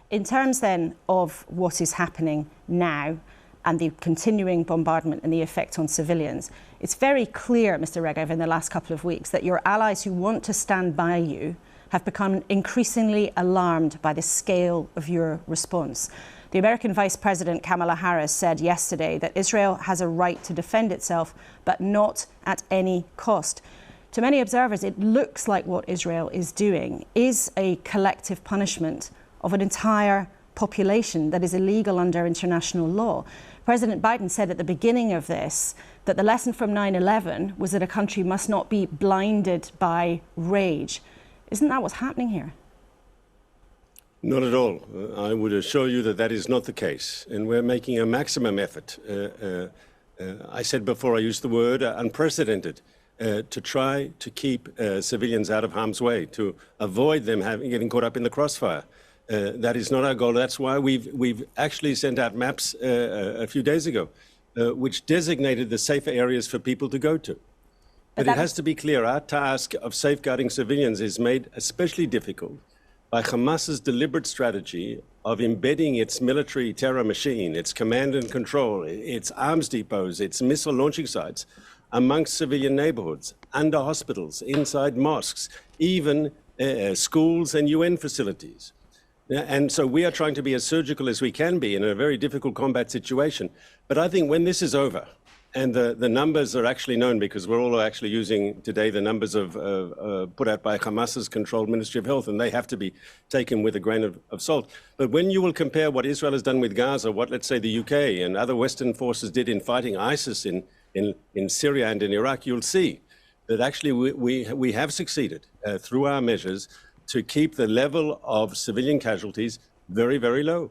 In terms then of what is happening now and the continuing bombardment and the effect on civilians, it's very clear, Mr. Regev, in the last couple of weeks that your allies who want to stand by you have become increasingly alarmed by the scale of your response. The American Vice President Kamala Harris said yesterday that Israel has a right to defend itself, but not at any cost. To many observers, it looks like what Israel is doing is a collective punishment of an entire population that is illegal under international law. President Biden said at the beginning of this that the lesson from 9/11 was that a country must not be blinded by rage. Isn't that what's happening here? Not at all. I would assure you that that is not the case, and we're making a maximum effort. I said before, I used the word unprecedented, to try to keep civilians out of harm's way, to avoid them getting caught up in the crossfire. That is not our goal. That's why we've actually sent out maps a few days ago, which designated the safer areas for people to go to. But it has to be clear, our task of safeguarding civilians is made especially difficult by Hamas's deliberate strategy of embedding its military terror machine, its command and control, its arms depots, its missile launching sites amongst civilian neighborhoods, under hospitals, inside mosques, even schools and UN facilities. And so we are trying to be as surgical as we can be in a very difficult combat situation. But I think when this is over, and the numbers are actually known, because we're all actually using today the numbers put out by Hamas's controlled Ministry of Health, and they have to be taken with a grain of salt. But when you will compare what Israel has done with Gaza, what, let's say, the UK and other Western forces did in fighting ISIS in Syria and in Iraq, you'll see that actually we have succeeded through our measures to keep the level of civilian casualties very, very low.